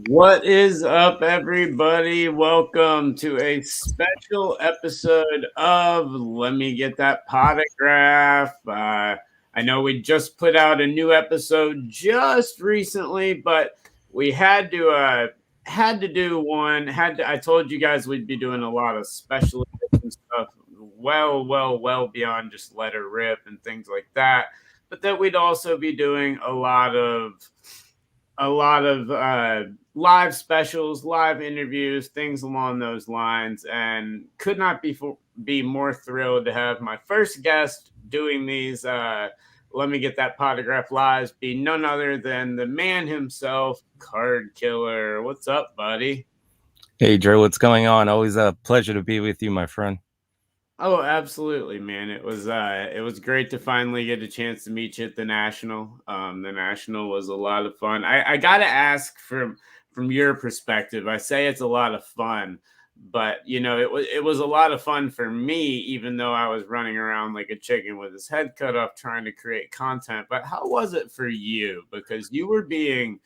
What is up, everybody? Welcome to a special episode of Lemme Get That Podagraph. I know we just put out a new episode just recently, but we had to do one. I told you guys we'd be doing a lot of special edition stuff, well beyond just let her rip and things like that. But that we'd also be doing a lot of live specials, live interviews, things along those lines, and could not be more thrilled to have my first guest doing these. Let me get that Podagraph lives be none other than the man himself, KardKiller. What's up, buddy? Hey Drew, what's going on? Always a pleasure to be with you, my friend. Oh, absolutely, man. It was great to finally get a chance to meet you at the National. The National was a lot of fun. I gotta ask from your perspective. I say it's a lot of fun, but it was a lot of fun for me, even though I was running around like a chicken with his head cut off trying to create content. But how was it for you? Because you were being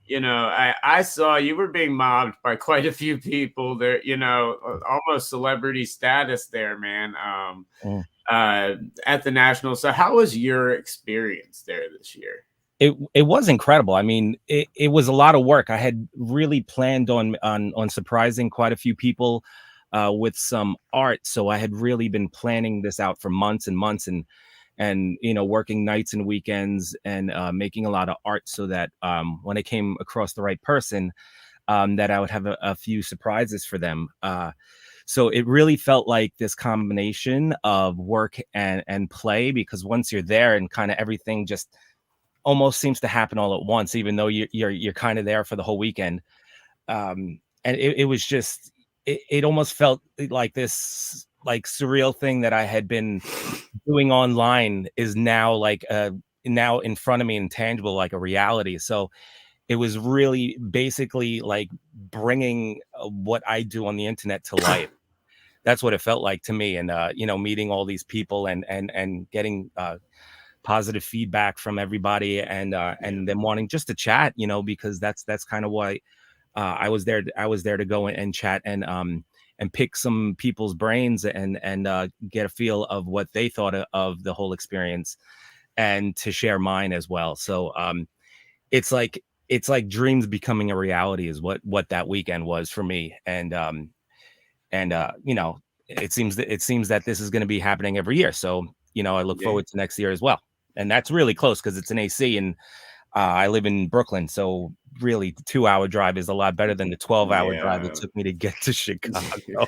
I saw you were being mobbed by quite a few people there, almost celebrity status there, man. Mm. At the National. So how was your experience there this year? It was incredible. I mean, it was a lot of work. I had really planned on surprising quite a few people with some art. So I had really been planning this out for months and months and working nights and weekends and making a lot of art so that when I came across the right person, that I would have a few surprises for them. So it really felt like this combination of work and play, because once you're there and kind of everything just almost seems to happen all at once, even though you're kind of there for the whole weekend. And it was just it almost felt like this like surreal thing that I had been doing online is now now in front of me and tangible, like a reality. So it was really basically like bringing what I do on the internet to life. That's what it felt like to me. And meeting all these people and getting positive feedback from everybody, and them wanting just to chat, because that's kind of why I was there to go and chat and pick some people's brains and get a feel of what they thought of the whole experience, and to share mine as well. So it's like dreams becoming a reality is what that weekend was for me. And it seems that this is going to be happening every year. So I look Yeah. forward to next year as well. And that's really close because it's an AC, and I live in Brooklyn. So really, 2 hour drive is a lot better than the 12-hour drive it Yeah. took me to get to Chicago.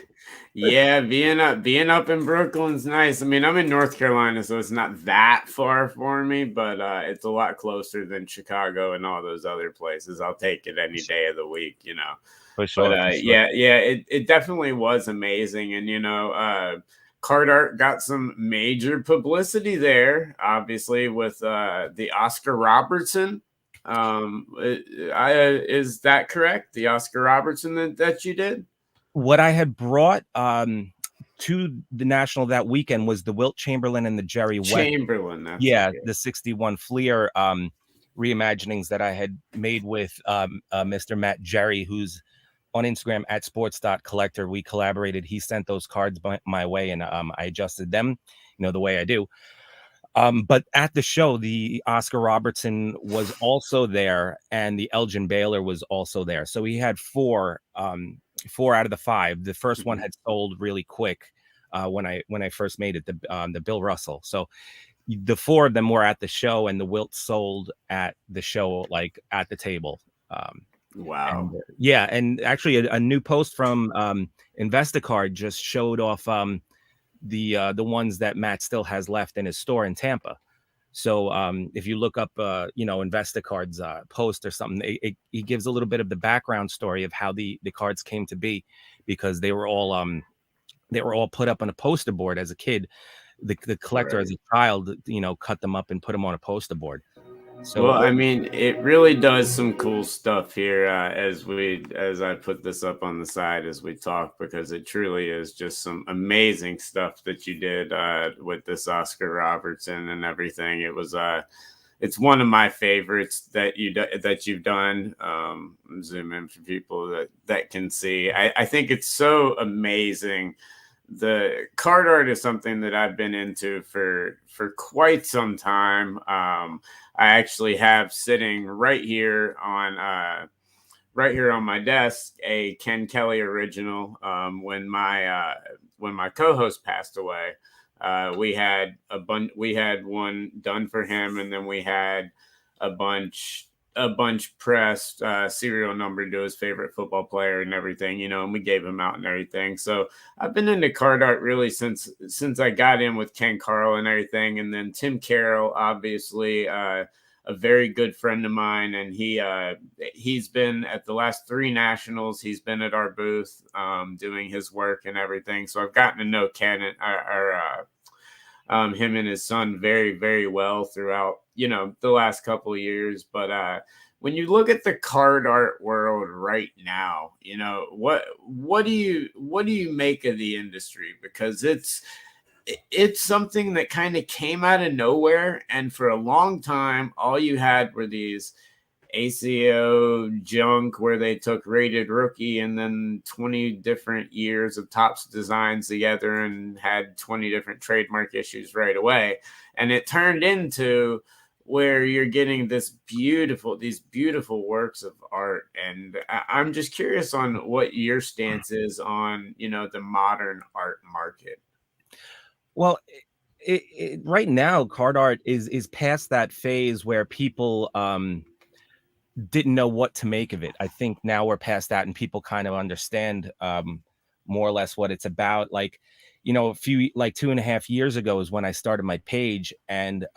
Yeah, being up in Brooklyn's nice. I mean, I'm in North Carolina, so it's not that far for me, but it's a lot closer than Chicago and all those other places. I'll take it any day of the week. For But sure, for sure. yeah, it definitely was amazing. And Card Art got some major publicity there, obviously, with the Oscar Robertson. Is that correct? The Oscar Robertson that you did? What I had brought to the National that weekend was the Wilt Chamberlain and the Jerry West. Chamberlain, that's Yeah, okay. the 61 Fleer reimaginings that I had made with Mr. Matt Jerry, who's on Instagram at sports.collector. We collaborated. He sent those cards my way, and I adjusted them, the way I do. But at the show, the Oscar Robertson was also there, and the Elgin Baylor was also there. So he had four out of the five. The first one Mhm. had sold really quick when I first made it, the Bill Russell. So the four of them were at the show, and the Wilt sold at the show, like at the table. And Wow. yeah, and actually a new post from Investacard just showed off the ones that Matt still has left in his store in Tampa. So if you look up Investacard's post or something, he gives a little bit of the background story of how the cards came to be, because they were all put up on a poster board as a kid. The collector as Right. a child, cut them up and put them on a poster board. So Well, I mean, it really does some cool stuff here as I put this up on the side as we talk, because it truly is just some amazing stuff that you did with this Oscar Robertson and everything. It was it's one of my favorites that you've done. Zoom in for people that can see. I think it's so amazing. The card art is something that I've been into for quite some time. I actually have sitting right here on my desk a Ken Kelly original. When my co-host passed away, we had one done for him, and then we had a bunch a bunch pressed serial number to his favorite football player and everything, and we gave him out and everything. So I've been into card art really since I got in with Ken Carl and everything, and then Tim Carroll, obviously. A very good friend of mine, and he's been at the last three nationals. He's been at our booth doing his work and everything. So I've gotten to know Ken and him and his son very, very well throughout the last couple of years. But when you look at the card art world right now, what do you make of the industry? Because it's something that kind of came out of nowhere, and for a long time all you had were these ACO junk where they took Rated Rookie and then 20 different years of Topps designs together and had 20 different trademark issues right away, and it turned into where you're getting these beautiful works of art. And I'm just curious on what your stance is on the modern art market. Well, right now, card art is past that phase where people didn't know what to make of it. I think now we're past that, and people kind of understand more or less what it's about. Like, a few, like 2.5 years ago is when I started my page, and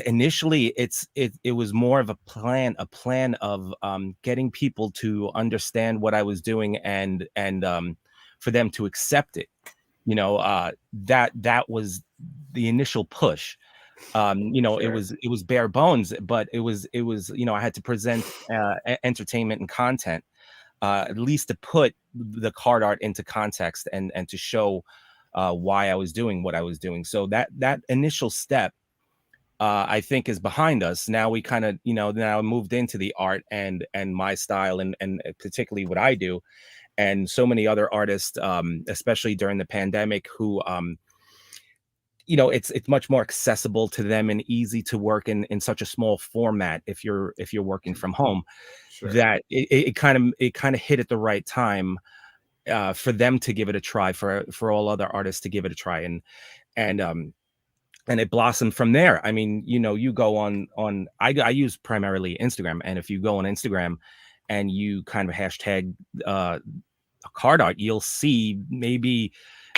initially it was more of a plan of getting people to understand what I was doing, and for them to accept it. That was the initial push. Sure. It was bare bones, but it was I had to present entertainment and content, at least to put the card art into context, and to show why I was doing what I was doing. So that initial step, I think, is behind us. Now we kind of now moved into the art and my style, and particularly what I do, and so many other artists, especially during the pandemic, who it's much more accessible to them and easy to work in such a small format if you're working from home. Sure. That it kind of hit at the right time for them to give it a try, for all other artists to give it a try, and it blossomed from there. I mean, you go on I use primarily Instagram, and if you go on Instagram and you kind of hashtag card art, you'll see maybe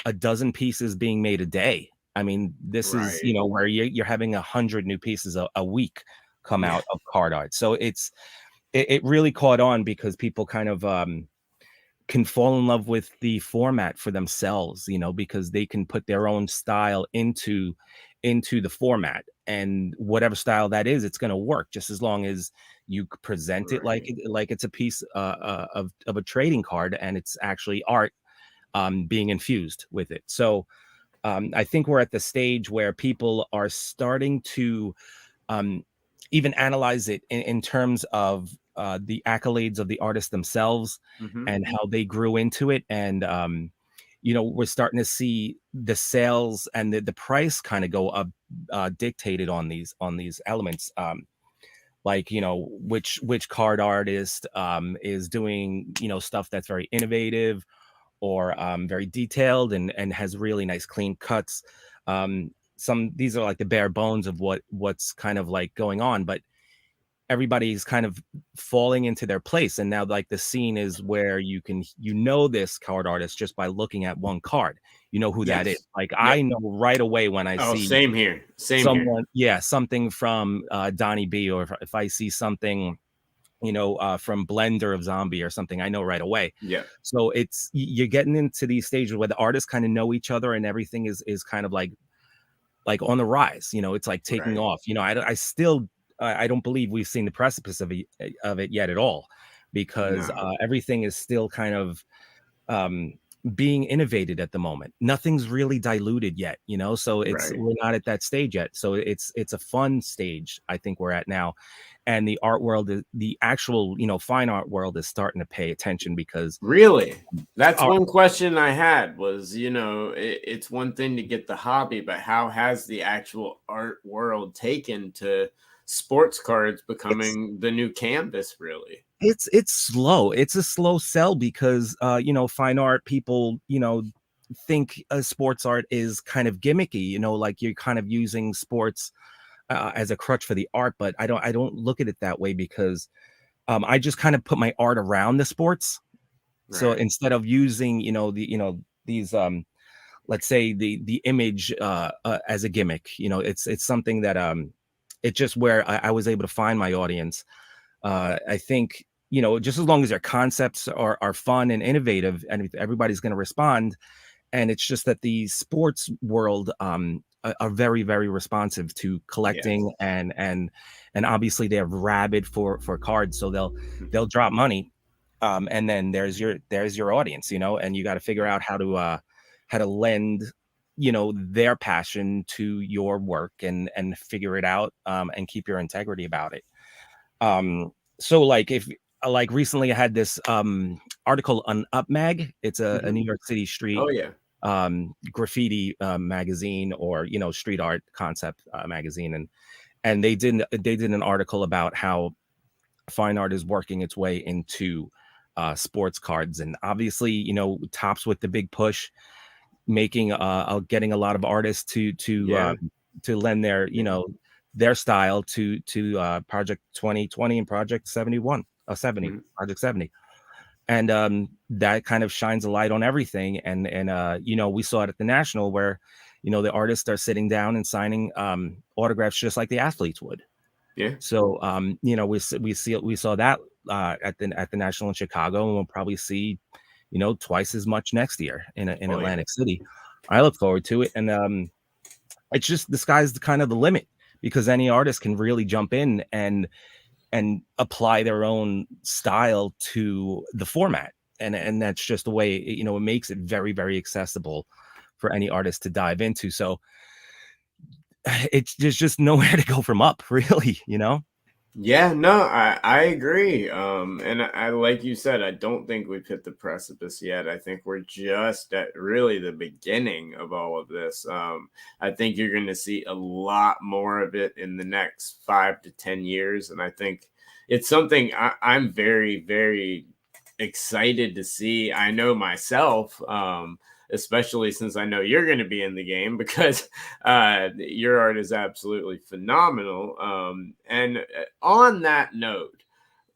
a dozen pieces being made a day. I mean, this is where you're having 100 new pieces a week come out of card art. So it really caught on because people kind of can fall in love with the format for themselves, because they can put their own style into the format, and whatever style that is, it's going to work, just as long as you present it like it's a piece of a trading card, and it's actually art being infused with it. So I think we're at the stage where people are starting to even analyze it in terms of the accolades of the artists themselves, and how they grew into it. And we're starting to see the sales and the price kind of go up, dictated on these elements. Like, which card artist is doing stuff that's very innovative, or very detailed, and has really nice clean cuts. These are like the bare bones of what's kind of like going on, but everybody's kind of falling into their place. And now, like, the scene is where you can this card artist just by looking at one card. You know who that is. Like, I know right away when I see same here someone something from Donnie B, or if I see something from Blender of Zombie or something, I know right away. Yeah. So you're getting into these stages where the artists kind of know each other, and everything is kind of like on the rise. It's like taking off. I don't believe we've seen the precipice of it yet at all, because everything is still kind of being innovated at the moment. Nothing's really diluted yet, you know, so Right. we're not at that stage yet. So it's a fun stage I think we're at now. And the art world is the actual, you know, fine art world is starting to pay attention because Really? That's art one question I had was, it's one thing to get the hobby, but how has the actual art world taken to sports cards it's becoming the new canvas, really? it's slow. It's a slow sell because you know, fine art people, you know, think sports art is kind of gimmicky, you know, like you're kind of using sports as a crutch for the art, but I don't look at it that way because I just kind of put my art around the sports. So Right. instead of using, you know, these let's say the image as a gimmick, you know, it's something that it's just where I was able to find my audience. I think, you know, just as long as their concepts are fun and innovative, and if everybody's going to respond. And it's just that the sports world are very very responsive to Yes. collecting, and obviously they're rabid for cards, so they'll drop money, and then there's your audience, you know, and you got to figure Yeah. out how to lend, you know, their passion to your work, and figure it out, and keep your integrity about it. So like if like recently I had this article on Up Mag. It's a Mhm. New York City street Oh, yeah. graffiti magazine, or you know, street art concept magazine, and they did an article about how fine art is working its way into sports cards, and obviously, you know, tops with the big push, making getting a lot of artists Yeah. to lend their, you Yeah. know, their style to Project 2020 and Project 71, 70, Mhm. Project 70. And that kind of shines a light on everything. And you know, we saw it at the National where, you know, the artists are sitting down and signing autographs just like the athletes would. Yeah. So you know, we saw that at the National in Chicago, and we'll probably see, you know, twice as much next year in Oh, yeah. Atlantic City. I look forward to it, and it's just the sky's the kind of the limit, because any artist can really jump in and apply their own style to the format, and that's just the way you know, it makes it very very accessible for any artist to dive into. So it's there's just nowhere to go from up, really, you know. Yeah, no, I agree. And I like you said, I don't think we've hit the precipice yet. I think we're just at really the beginning of all of this. I think you're going to see a lot more of it in the next 5 to 10 years, and I think it's something I'm very, very excited to see. I know myself. Especially since I know you're going to be in the game because your art is absolutely phenomenal. And on that note,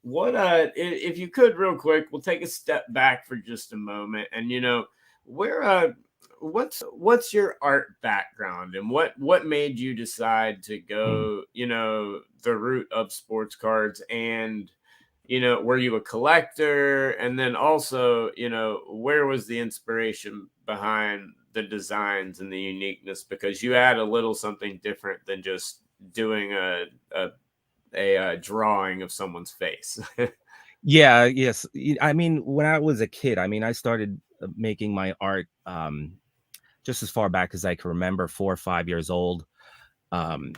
if you could real quick, we'll take a step back for just a moment, and where what's your art background, and what made you decide to Mm. go the route of sports cards, and were you a collector? And then also, where was the inspiration behind the designs and the uniqueness? Because you add a little something different than just doing a drawing of someone's face. Yeah, yes. I mean, when I was a kid, I mean, I started making my art just as far back as I can remember, 4 or 5 years old. And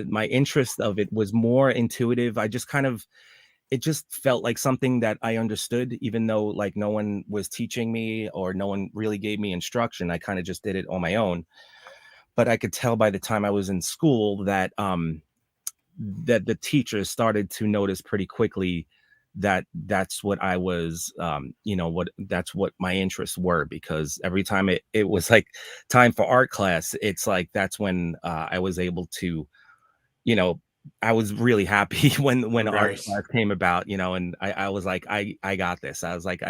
my interest of it was more intuitive. I just kind of, it just felt like something that I understood, even though like no one was teaching me or no one really gave me instruction. I kind of just did it on my own. But I could tell by the time I was in school that that the teachers started to notice pretty quickly that that's what I was, you know, what that's what my interests were, because every time it was like time for art class, it's like that's when I was able to, you know, I was really happy when art Right. class came about, you know, and I was like, I got this. I was like,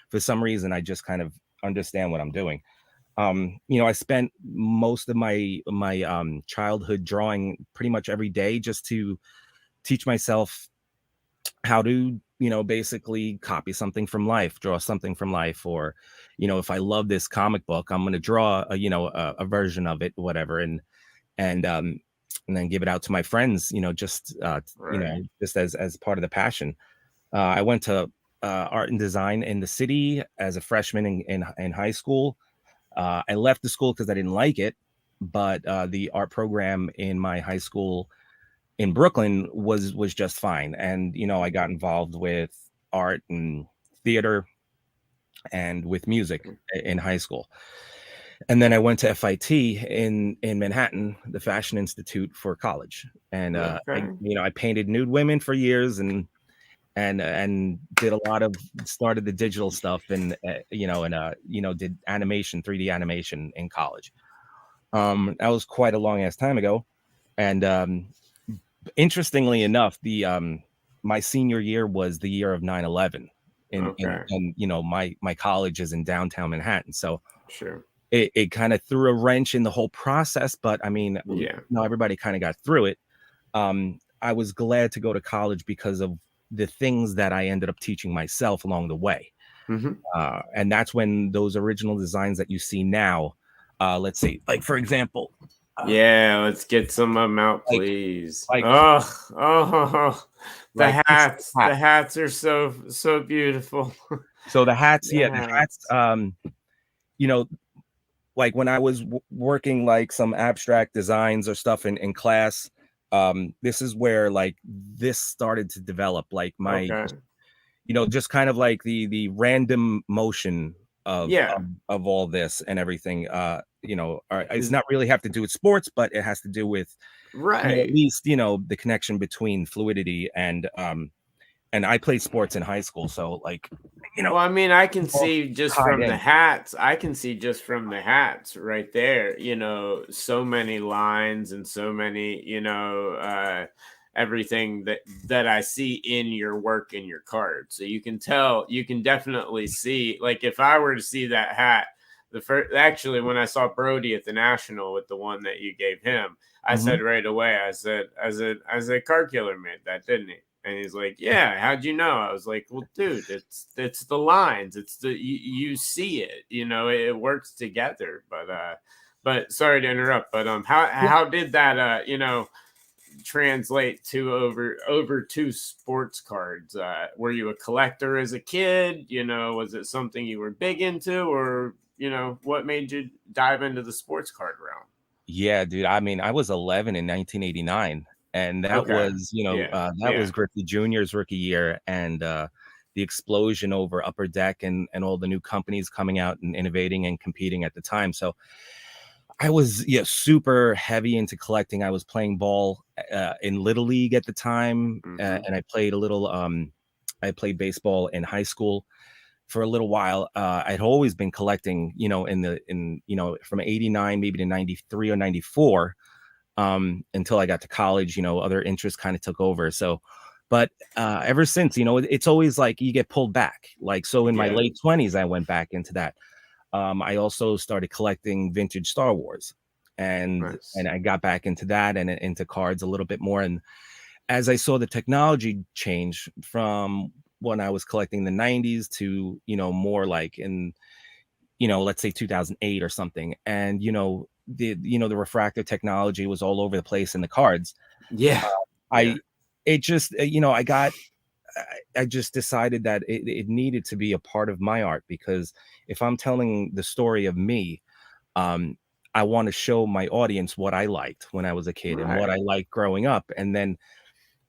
for some reason I just kind of understand what I'm doing. You know, I spent most of my childhood drawing pretty much every day just to teach myself how to, you know, basically copy something from life, draw something from life, or, you know, if I love this comic book, I'm going to draw a, you know, a version of it, whatever, and and then give it out to my friends, you know, just you Right. know, just as part of the passion. I went to art and design in the city as a freshman in high school. I left the school because I didn't like it, but the art program in my high school in Brooklyn was just fine. And I got involved with art and theater and with music in high school. And then I went to FIT in Manhattan, the Fashion Institute, for college. And I painted nude women for years and did a lot of started the digital stuff and did animation, 3D animation in college. That was quite a long ass time ago. And interestingly enough, the my senior year was the year of 9/11 and my college is in downtown Manhattan. So sure. It kind of threw a wrench in the whole process, but I mean, everybody kind of got through it. I was glad to go to college because of the things that I ended up teaching myself along the way. And that's when those original designs that you see now, let's say, like, for example, let's get some of them out, please. Like, the hats are so beautiful. So the hats, the hats, like when I was working like some abstract designs or stuff in class, this is where like this started to develop, like my just kind of like the random motion of all this and everything. It's not really have to do with sports, but it has to do with at least the connection between fluidity and I played sports in high school, so like well, I mean, I can see just from the hats. I can see just from the hats right there. So many lines and so many everything that I see in your work in your card. So you can definitely see, like, if I were to see that hat, actually when I saw Brody at the National with the one that you gave him, I said right away, I said KardKiller made that, didn't he? And he's like, yeah, how'd you know? I was like, well, dude, it's the lines. It's you see it, it works together. But sorry to interrupt, but how did that translate to over to sports cards? Were you a collector as a kid? Was it something you were big into, or what made you dive into the sports card realm? Yeah, dude. I mean, I was 11 in 1989. And that was, was Griffey Jr.'s rookie year, and the explosion over Upper Deck and all the new companies coming out and innovating and competing at the time. So I was super heavy into collecting. I was playing ball in Little League at the time, and I played a little. I played baseball in high school for a little while. I'd always been collecting, from 89 maybe to 93 or 94. Until I got to college, other interests kind of took over. So, but ever since, it's always like you get pulled back. Like, so in my late 20s, I went back into that. I also started collecting vintage Star Wars, and I got back into that and into cards a little bit more. And as I saw the technology change from when I was collecting the 90s to, more like in, let's say 2008 or something. And, the refractor technology was all over the place in the cards. I just decided that it needed to be a part of my art, because if I'm telling the story of me, I want to show my audience what I liked when I was a kid and what I liked growing up. And then,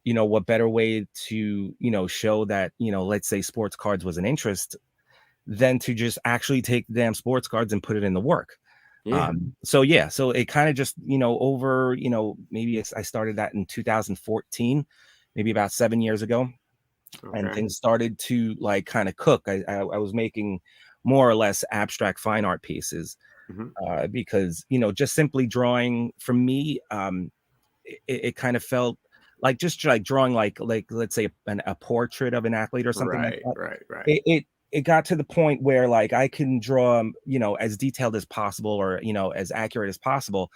what better way to, show that, let's say sports cards was an interest than to just actually take the damn sports cards and put it in the work. So it kind of just, over, maybe I started that in 2014, maybe about 7 years ago. And things started to like kind of cook. I was making more or less abstract fine art pieces because, just simply drawing for me, it kind of felt like just like drawing like let's say a portrait of an athlete or something like that. It got to the point where like I can draw, as detailed as possible or, as accurate as possible.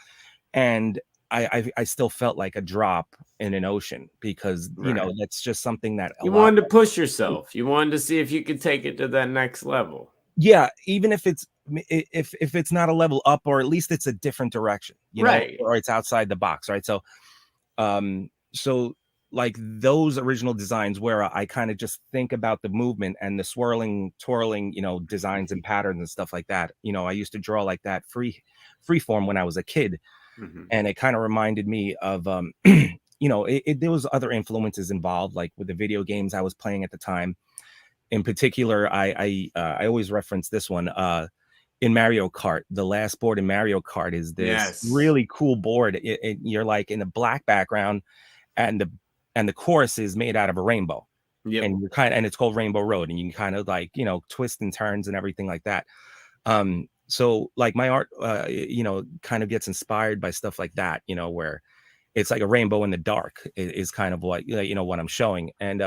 And I still felt like a drop in an ocean because, that's just something that you wanted to push yourself. You wanted to see if you could take it to that next level. Yeah. Even if it's not a level up, or at least it's a different direction, or it's outside the box. Right. So like those original designs where I kind of just think about the movement and the swirling, twirling, designs and patterns and stuff like that. I used to draw like that free form when I was a kid, and it kind of reminded me of there was other influences involved, like with the video games I was playing at the time. In particular, I always reference this one. In Mario Kart, the last board in Mario Kart is this really cool board. You're like in a black background, and the course is made out of a rainbow. Yep. And it's called Rainbow Road, and you can kind of like twist and turns and everything like that. So like my art kind of gets inspired by stuff like that, where it's like a rainbow in the dark is kind of what what I'm showing. And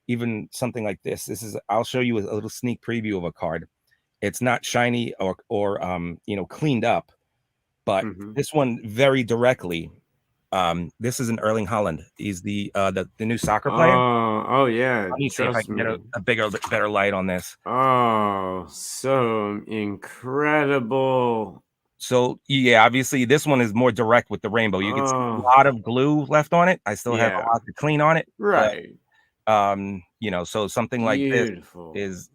even something like this I'll show you a little sneak preview of a card. It's not shiny or cleaned up, but this one very directly. This is an Erling Haaland. He's the new soccer player. Oh yeah. Let me see if I can get a bigger, better light on this. Oh, so incredible. So yeah, obviously this one is more direct with the rainbow. You can see a lot of glue left on it. I still have a lot to clean on it. Right. But, so something like this is,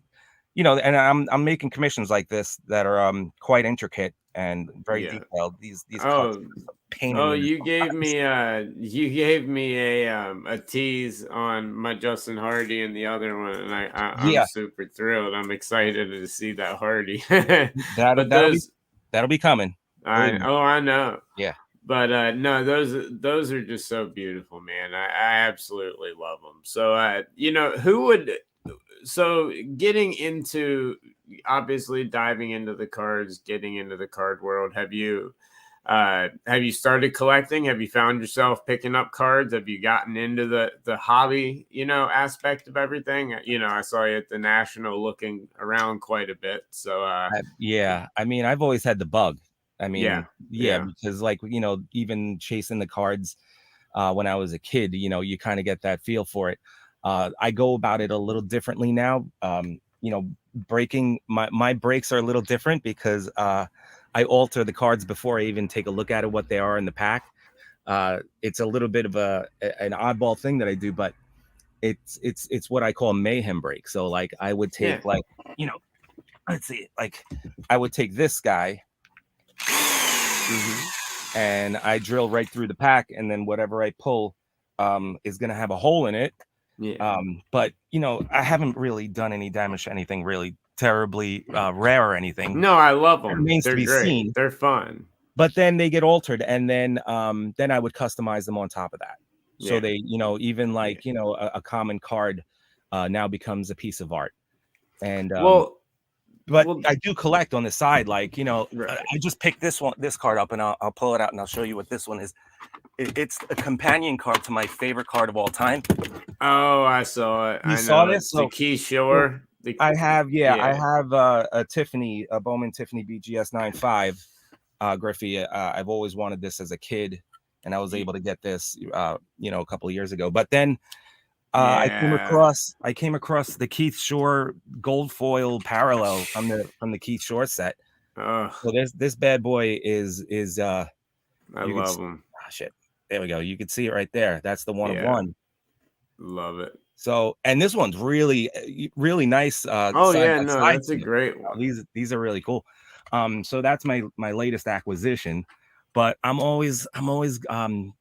and I'm making commissions like this that are quite intricate and very detailed. These cards you gave me a tease on my Justin Hardy and the other one, and I'm super thrilled. I'm excited to see that Hardy. That'll be coming. I know. Yeah. But no, those are just so beautiful, man. I absolutely love them. So getting into, obviously diving into the cards, getting into the card world, have you started collecting? Have you found yourself picking up cards? Have you gotten into the hobby, aspect of everything? I saw you at the National looking around quite a bit. So I mean, I've always had the bug. I mean, because like, even chasing the cards when I was a kid, you kind of get that feel for it. I go about it a little differently now. Breaking my breaks are a little different because I alter the cards before I even take a look at it, what they are in the pack. It's a little bit of an oddball thing that I do, but it's what I call a mayhem break. So like I would take let's see, like I would take this guy and I drill right through the pack, and then whatever I pull is going to have a hole in it. But I haven't really done any damage to anything really terribly rare or anything. No, I love them. They're great. Seen. They're fun. But then they get altered, and then I would customize them on top of that. So they, even like a common card now becomes a piece of art. And but I do collect on the side, like I just picked this card up, and I'll pull it out and I'll show you what this one is. It's a companion card to my favorite card of all time. Oh, I saw it. You saw this? The Key Shore. I have, I have a Tiffany, a Bowman Tiffany BGS 9.5 Griffey. I've always wanted this as a kid, and I was able to get this, a couple of years ago. But then I came across the Keith Shore gold foil parallel from the Keith Shore set. So this bad boy is I love him. Oh, shit. There we go. You can see it right there. That's the 1 of 1. Love it. So, and this one's really, really nice. That's a great one. These are really cool. So that's my latest acquisition, but I'm always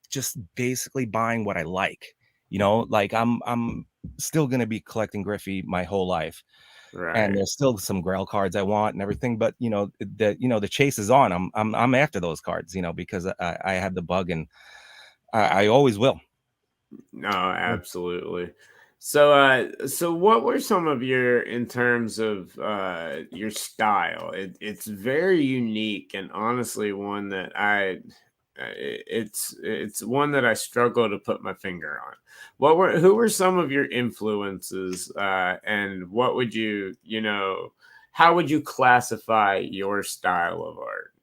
just basically buying what I like. Like I'm still gonna be collecting Griffey my whole life, right? And there's still some Grail cards I want and everything, but the chase is on. I'm after those cards, because I have the bug, and I always will. No, absolutely. So what were some of in terms of your style? It's very unique, and honestly one that it's one that I struggle to put my finger on. Who were some of your influences, and what would how would you classify your style of art?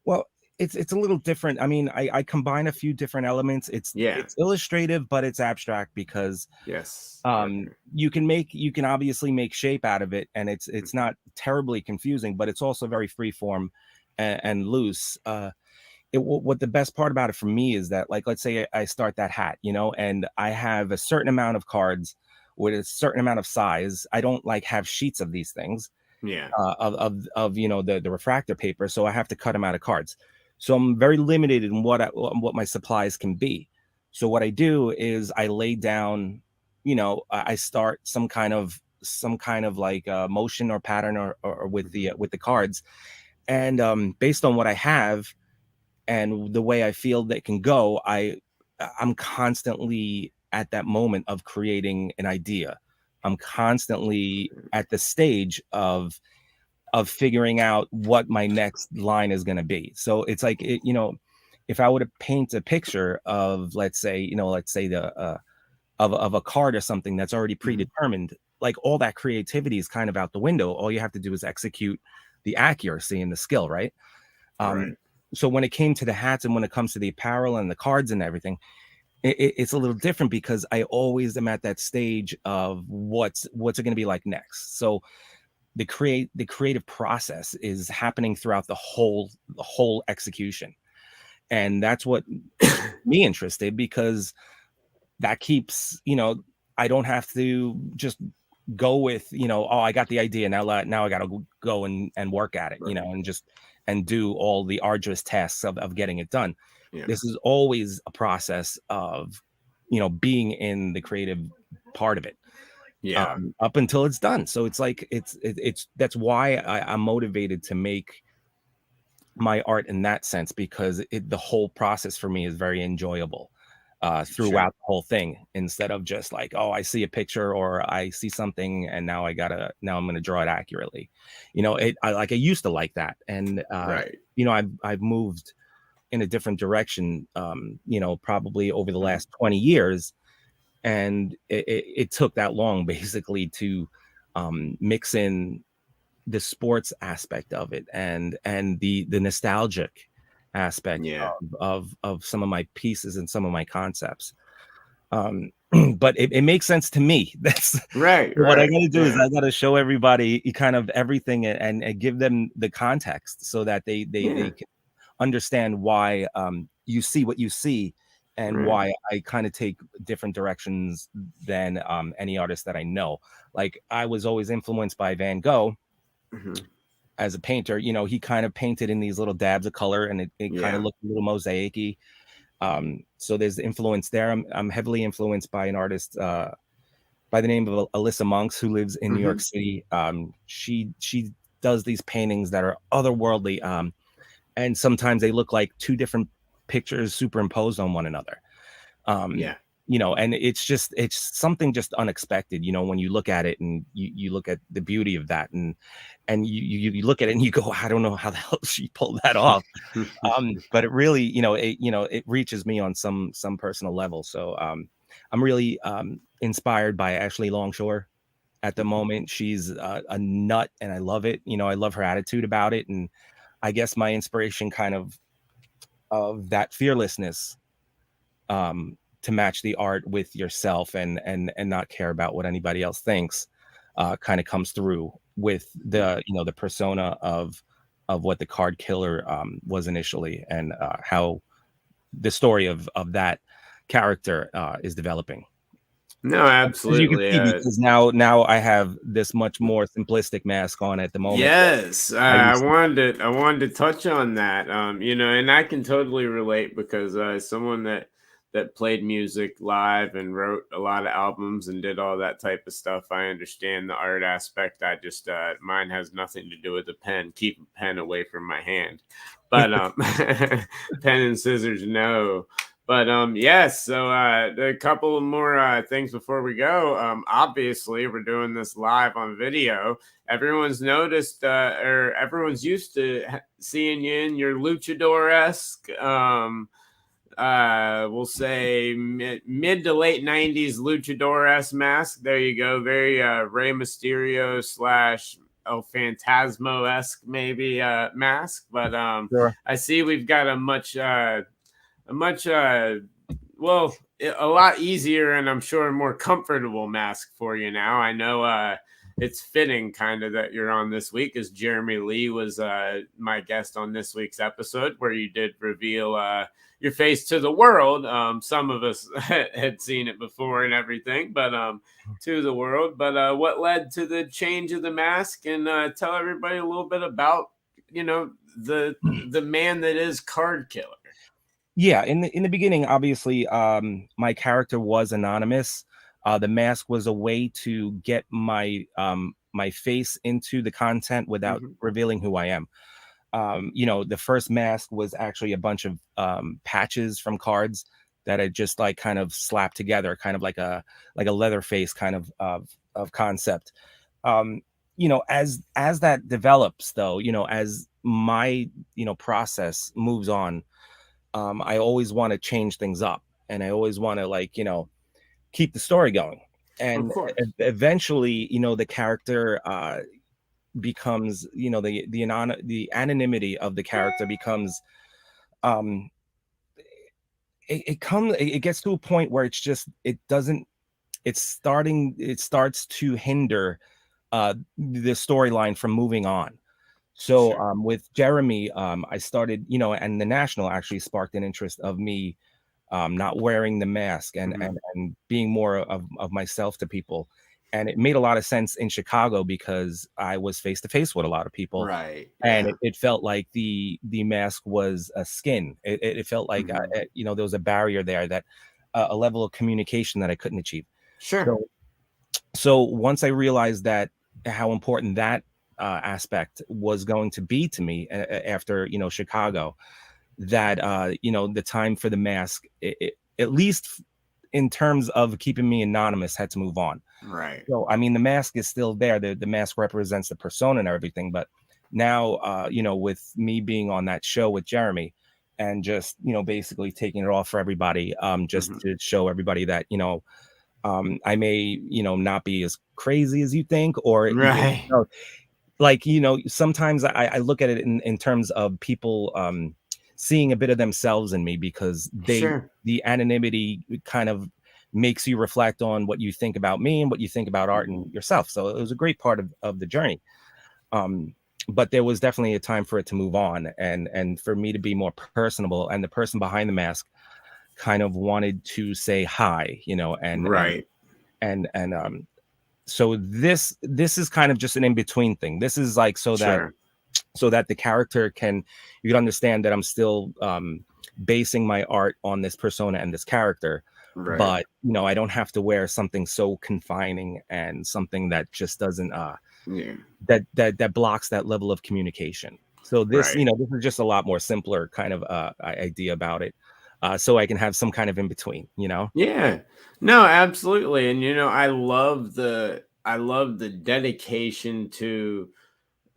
Well, it's a little different. I mean, I combine a few different elements. It's illustrative, but it's abstract because you can obviously make shape out of it, and it's not terribly confusing, but it's also very free form and loose. what the best part about it for me is that, like, let's say I start that hat, you know, and I have a certain amount of cards with a certain amount of size. I don't like have sheets of these things, Yeah. of you know, the refractor paper, so I have to cut them out of cards. So I'm very limited in what my supplies can be. So what I do is I lay down, you know, I start some kind of like motion or pattern, or with the cards, and based on what I have and the way I feel that can go, I'm constantly at that moment of creating an idea. I'm constantly at the stage of figuring out what my next line is going to be. So it's like, you know, if I were to paint a picture of, let's say, you know, let's say the of a card or something that's already predetermined, like all that creativity is kind of out the window. All you have to do is execute the accuracy and the skill, right? Right. So when it came to the hats and when it comes to the apparel and the cards and everything, it's a little different because I always am at that stage of what's it going to be like next. So the creative process is happening throughout the whole execution, and that's what keeps me interested, because that keeps, you know, I don't have to just go with, you know, oh, I got the idea, now I got to go and work at it, you know, and do all the arduous tasks of getting it done. Yeah. This is always a process of, you know, being in the creative part of it, Yeah. up until it's done. So it's like it's that's why I'm motivated to make my art in that sense, because the whole process for me is very enjoyable Sure. throughout the whole thing, instead of just like, oh, I see a picture or I see something and now I'm gonna draw it accurately. You know, I used to like that, and Right. you know, I've moved in a different direction, you know, probably over the last 20 years, and it took that long basically to mix in the sports aspect of it, and the nostalgic aspect Yeah. of some of my pieces and some of my concepts. But it makes sense to me. That's Right. what I Right. gotta do, is Yeah. I gotta show everybody kind of everything, and give them the context so that they Yeah. can understand why you see what you see, and Right. why I kind of take different directions than any artist that I know. Like, I was always influenced by Van Gogh Mhm. as a painter. You know, he kind of painted in these little dabs of color, and it kind of Yeah. looked a little mosaicy. So there's influence there. I'm heavily influenced by an artist by the name of Alyssa Monks, who lives in New York Mhm. City. She does these paintings that are otherworldly, and sometimes they look like two different pictures superimposed on one another. Um, Yeah. you know, and it's something just unexpected, you know, when you look at it and you look at the beauty of that, and you look at it and you go, I don't know how the hell she pulled that off. But it really, you know, it reaches me on some personal level. So I'm really inspired by Ashley Longshore at the moment. She's a nut, and I love it. You know, I love her attitude about it, and I guess my inspiration kind of that fearlessness, to match the art with yourself, and not care about what anybody else thinks, kind of comes through with Yeah. the, you know, the persona of what the KardKiller was initially, and how the story of that character is developing. No, As you can absolutely. see, because now I have this much more simplistic mask on at the moment than Yes, I I used to. wanted to touch on that. You know, and I can totally relate because someone that played music live and wrote a lot of albums and did all that type of stuff. I understand the art aspect. I just mine has nothing to do with the pen. Keep a pen away from my hand. But pen and scissors, no. But yes, so a couple of more things before we go. Obviously, we're doing this live on video. Everyone's noticed, or everyone's used to seeing you in your luchador-esque, we'll say mid to late 90s luchador-esque mask. There you go. Very Rey Mysterio slash Phantasmo-esque maybe mask. But Sure. I see we've got a much well, a lot easier and I'm sure more comfortable mask for you now. I know it's fitting kind of that you're on this week, as Jeremy Lee was my guest on this week's episode, where you did reveal your face to the world. Some of us had seen it before and everything, but to the world. But what led to the change of the mask? And tell everybody a little bit about, the man that is KardKiller. Yeah, in the beginning, obviously, my character was anonymous. The mask was a way to get my face into the content without Mm-hmm. revealing who I am. The first mask was actually a bunch of patches from cards that I just like kind of slapped together, kind of like a leather face kind of concept. As that develops, though, as my process moves on, I always want to change things up, and I always want to keep the story going. Of And course. eventually, the character becomes, the anonymity of the character becomes, um it gets to a point where it's just, it doesn't it starts to hinder the storyline from moving on. So Sure. with Jeremy, I started, and the National actually sparked an interest of me not wearing the mask, and Mm-hmm. and being more of myself to people. And it made a lot of sense in Chicago because I was face to face with a lot of people, Right. and Yeah. it felt like the mask was a skin. It felt like Mm-hmm. there was a barrier there, that a level of communication that I couldn't achieve. Sure. So once I realized that, how important that aspect was going to be to me after Chicago, that the time for the mask, at least in terms of keeping me anonymous, had to move on. Right. So I mean, the mask is still there. The mask represents the persona and everything, but now with me being on that show with Jeremy, and just basically taking it off for everybody, just Mm-hmm. to show everybody that I may not be as crazy as you think, or Right. sometimes I look at it in terms of people seeing a bit of themselves in me, because Sure. the anonymity kind of makes you reflect on what you think about me and what you think about art Mm-hmm. and yourself. So it was a great part of the journey. um but there was definitely a time for it to move on, and for me to be more personable, and the person behind the mask kind of wanted to say hi, Right. and so this is kind of just an in-between thing. This is like Sure. so that the character you can understand that I'm still basing my art on this persona and this character, Right. but I don't have to wear something so confining, and something that just doesn't Yeah. that blocks that level of communication. So this, Right. this is just a lot more simpler kind of idea about it, so I can have some kind of in between, Yeah. No, absolutely. And I love the dedication to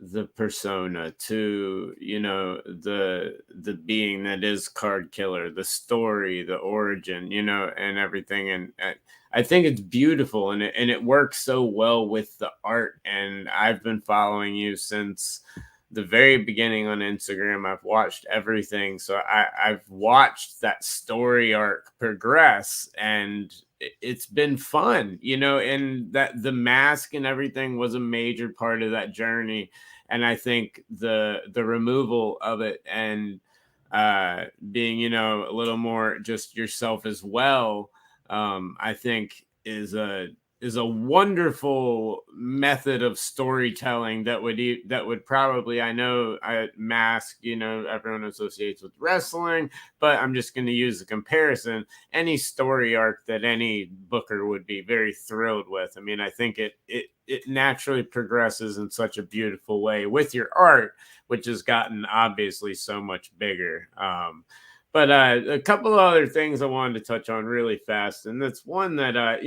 the persona, to the being that is KardKiller, the story, the origin, and everything. And I think it's beautiful, and it works so well with the art. And I've been following you since the very beginning on Instagram. I've watched everything. So I've watched that story arc progress, and it's been fun, and that the mask and everything was a major part of that journey. And I think the removal of it, and being, a little more just yourself as well, I think is a wonderful method of storytelling that would probably, I know, mask, everyone associates with wrestling, but I'm just going to use the comparison, any story arc that any booker would be very thrilled with. I mean, I think it naturally progresses in such a beautiful way with your art, which has gotten obviously so much bigger. But a couple of other things I wanted to touch on really fast, and that's one that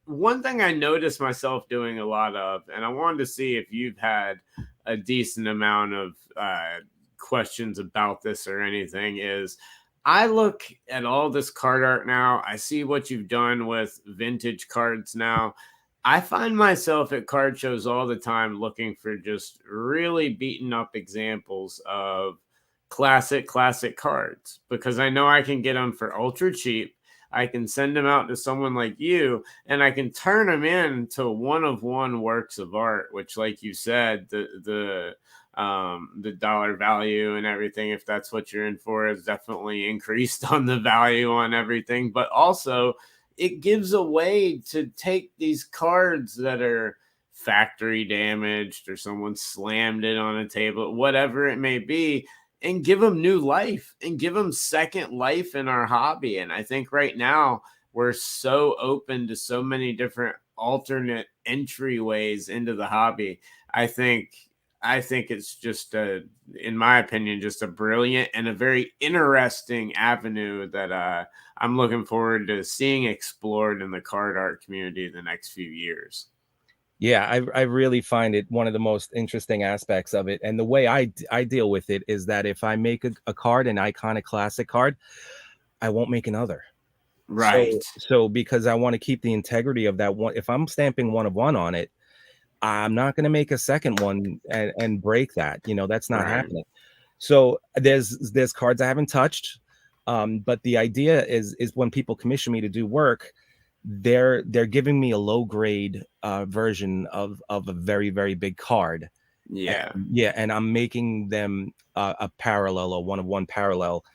one thing I noticed myself doing a lot of, and I wanted to see if you've had a decent amount of questions about this or anything, is I look at all this card art now. I see what you've done with vintage cards now. I find myself at card shows all the time looking for just really beaten up examples of classic cards, because I know I can get them for ultra cheap. I can send them out to someone like you, and I can turn them into one of one works of art, which, like you said, the dollar value and everything, if that's what you're in for, is definitely increased on the value on everything. But also, it gives a way to take these cards that are factory damaged or someone slammed it on a table, whatever it may be, and give them new life and give them second life in our hobby. And I think right now we're so open to so many different alternate entryways into the hobby. I think I think it's just in my opinion, just a brilliant and a very interesting avenue that I'm looking forward to seeing explored in the card art community the next few years. Yeah, I really find it one of the most interesting aspects of it. And the way I deal with it is that if I make a card, an iconic classic card, I won't make another. Right. So because I want to keep the integrity of that one, if I'm stamping one of one on it, I'm not going to make a second one and break that. That's not Right. happening. So there's cards I haven't touched. But the idea is when people commission me to do work, they're giving me a low grade version of a very, very big card. Yeah. And I'm making them a parallel, or one of one parallel,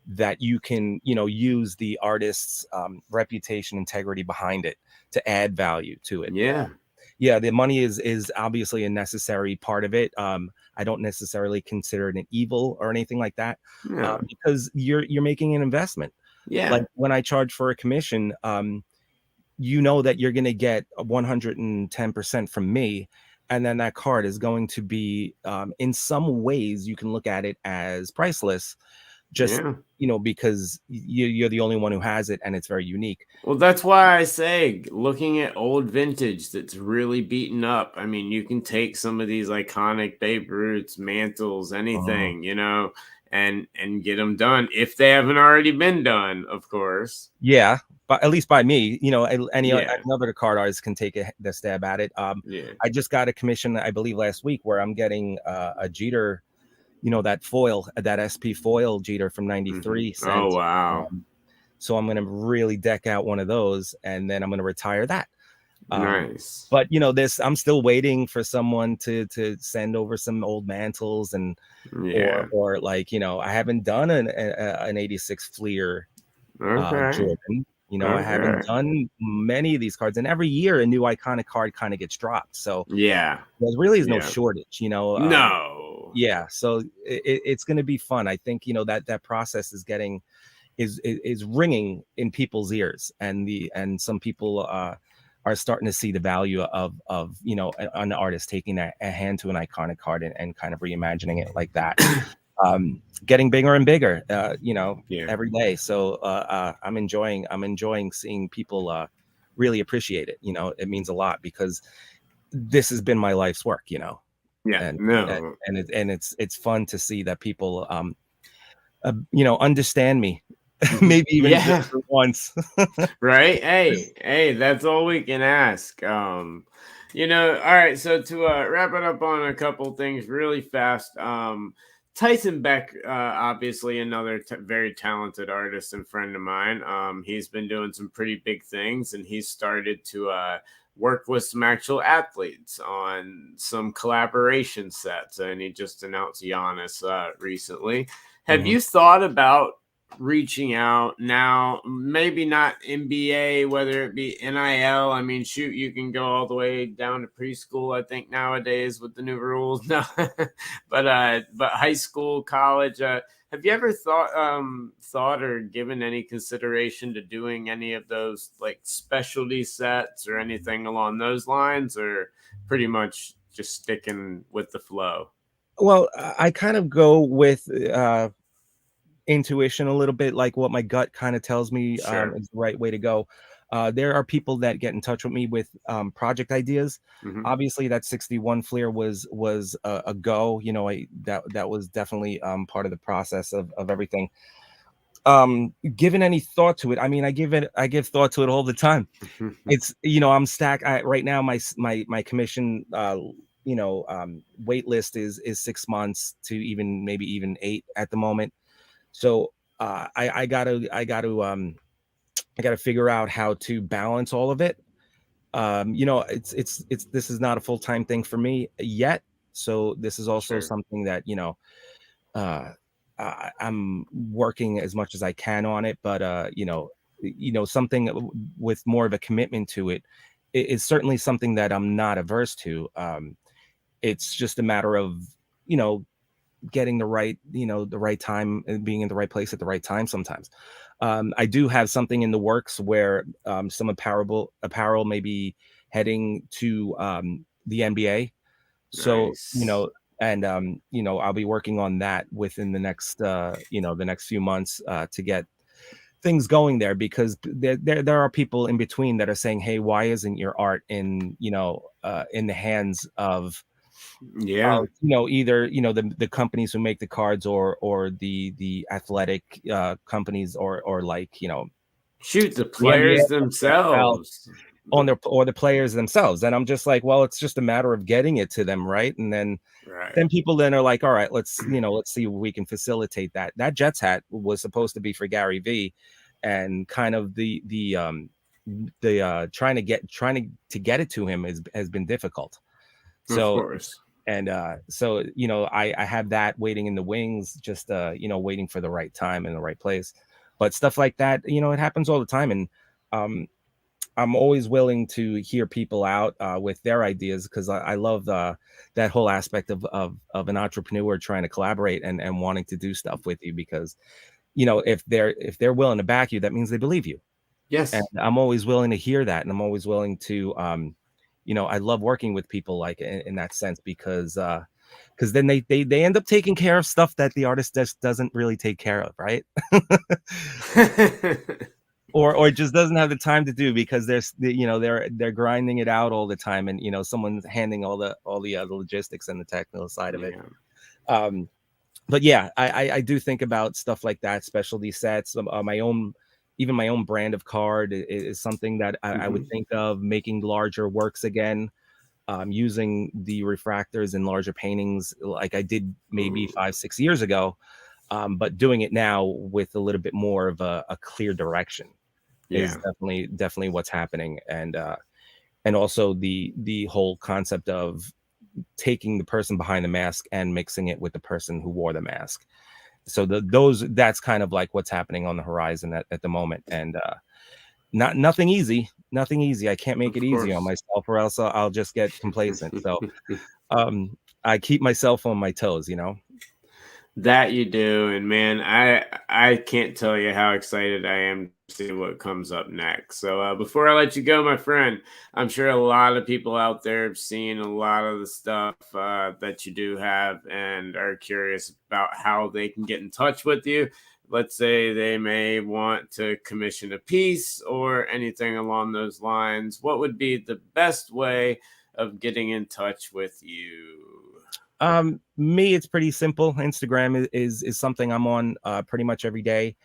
that you can use the artist's reputation, integrity behind it to add value to it. Yeah. Yeah, the money is obviously a necessary part of it. I don't necessarily consider it an evil or anything like that, Yeah. because you're making an investment. Yeah. Like when I charge for a commission, that you're going to get 110% from me, and then that card is going to be, in some ways, you can look at it as priceless, just Yeah. because you're the only one who has it, and it's very unique. Well, that's why I say looking at old vintage that's really beaten up. I mean, you can take some of these iconic Babe Ruths, mantles, Mhm. anything, and get them done if they haven't already been done, of course. Yeah, but at least by me, any Yeah. other card artist can take the stab at it. Yeah. I just got a commission, I believe last week, where I'm getting a Jeter, that foil, that SP foil Jeter from '93 Oh, sent. wow. So I'm gonna really deck out one of those, and then I'm gonna retire that. Nice. But I'm still waiting for someone to send over some old mantles, and Yeah. or like, I haven't done an '86 Fleer Okay. Jordan. I haven't Okay. done many of these cards, and every year a new iconic card kind of gets dropped. So Yeah. there really is no Yeah. shortage. No. Yeah. So it's going to be fun. I think that process is getting is ringing in people's ears, and some people are starting to see the value of an artist taking a hand to an iconic card, and kind of reimagining it like that. Getting bigger and bigger, Yeah. every day. So I'm enjoying seeing people really appreciate it. It means a lot, because this has been my life's work. Yeah. And No. it's fun to see that people understand me, Mhm. maybe even just Yeah. for once. Right. Hey, that's all we can ask. All right. So to wrap it up on a couple things really fast. Tyson Beck, obviously another very talented artist and friend of mine. He's been doing some pretty big things, and he's started to work with some actual athletes on some collaboration sets. And he just announced Giannis recently. Have Mhm. you thought about reaching out now? Maybe not NBA, whether it be NIL. I mean, shoot, you can go all the way down to preschool, I think, nowadays with the new rules. No, but high school, college. Have you ever thought or given any consideration to doing any of those like specialty sets or anything along those lines, or pretty much just sticking with the flow? Well, I kind of go with intuition a little bit, like what my gut kind of tells me Sure. is the right way to go. There are people that get in touch with me with project ideas. Hmm. Obviously, that 61 Fleer was a go. That was definitely part of the process of everything. Given any thought to it, I mean, I give thought to it all the time. It's, I'm stacked right now. My commission wait list is 6 months to even maybe even 8 at the moment. So I gotta I got to figure out how to balance all of it. You know, it's this is not a full-time thing for me yet. So this is also Sure. something that, uh, I'm working as much as I can on it, but something with more of a commitment to it is certainly something that I'm not averse to. It's just a matter of, you know, getting the right time and being in the right place at the right time sometimes. I do have something in the works where some apparel may be heading to the NBA. So, Nice. and I'll be working on that within the next the next few months to get things going there, because there are people in between that are saying, hey, why isn't your art in in the hands of Yeah. either the companies who make the cards, or the athletic companies, or like Shoot, the the NBA, players NFL, themselves. on their or the players themselves. And I'm just like, well, it's just a matter of getting it to them, right? And Right. then people then are like, all right, let's see if we can facilitate that. That Jets hat was supposed to be for Gary V, and kind of the trying to get it to him has been difficult. Of So course. I have that waiting in the wings, just waiting for the right time and the right place. But stuff like that, it happens all the time. And um I'm always willing to hear people out with their ideas, because I love that whole aspect of an entrepreneur trying to collaborate and wanting to do stuff with you, because if they're willing to back you, that means they believe you. And Yes. I'm always willing to hear that, and I'm always willing to I love working with people like in that sense, because then they end up taking care of stuff that the artist just doesn't really take care of, right? Or just doesn't have the time to do, because they're grinding it out all the time, and someone's handing all the other logistics and the technical side of it. Yeah. um but yeah, I do think about stuff like that, specialty sets, my own, even my own brand of card is something that I would Mhm. think of making larger works again, using the refractors in larger paintings like I did maybe Ooh. 5-6 years ago, but doing it now with a little bit more of a clear direction is Yeah. definitely what's happening. And also the whole concept of taking the person behind the mask and mixing it with the person who wore the mask. So that's kind of like what's happening on the horizon at the moment. And nothing easy. I can't make Of it easy on course. myself, or else I'll just get complacent. So I keep myself on my toes. That you do, and man, I can't tell you how excited I am to see what comes up next. So before I let you go, my friend, I'm sure a lot of people out there have seen a lot of the stuff that you do have and are curious about how they can get in touch with you. Let's say they may want to commission a piece or anything along those lines. What would be the best way of getting in touch with you? Me, it's pretty simple. Instagram is something I'm on pretty much every day.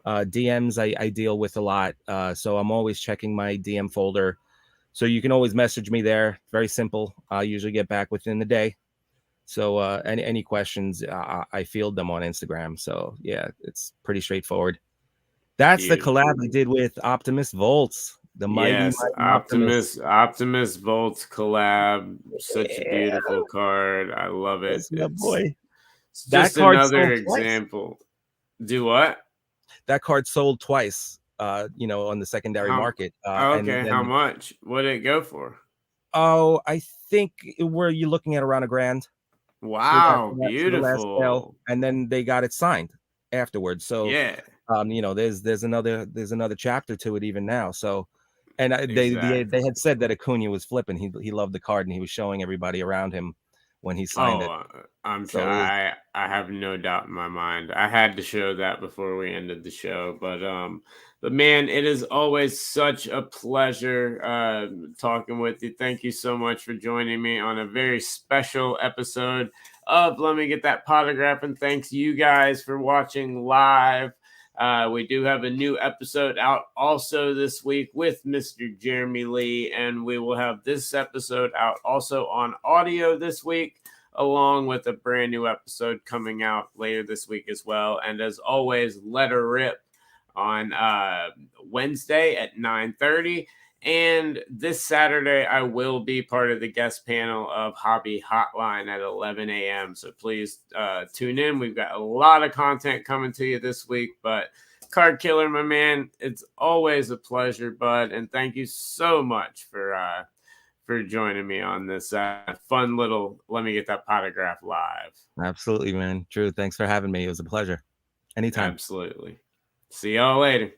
DMs I deal with a lot, so I'm always checking my DM folder. So you can always message me there. Very simple. I usually get back within the day. So any questions, I field them on Instagram. So yeah, it's pretty straightforward. That's the collab Beautiful. I did with Optimus Volts, the mighty Yes, mighty Optimus. Optimus Volts collab. Such a Yeah, beautiful card. I love it. that's my boy. It's That just card another sold twice. example. Do what? That card sold twice. On the secondary How market, and okay, how then much? What did it go for? I think were you looking at around a grand for that Wow, for the last sale, beautiful. and then they got it signed afterwards. So Yeah, there's another chapter to it even now. So, and they exactly. had said that Acuna was flipping. He loved the card, and he was showing everybody around him when he signed Oh, it. I'm sure. So it was I have no doubt in my mind. I had to show that before we ended the show, but man, it is always such a pleasure talking with you. Thank you so much for joining me on a very special episode of Let Me Get That Podagraph, and thanks you guys for watching live. We do have a new episode out also this week with Mr. Jeremy Lee, and we will have this episode out also on audio this week, along with a brand new episode coming out later this week as well. And as always, let her rip on Wednesday at 9:30. And this Saturday, I will be part of the guest panel of Hobby Hotline at 11 a.m. So please tune in. We've got a lot of content coming to you this week. But KardKiller, my man, it's always a pleasure, bud. And thank you so much for joining me on this fun little Let Me Get That Podagraph live. Absolutely, man. Drew, thanks for having me. It was a pleasure. Anytime. Absolutely. See y'all later.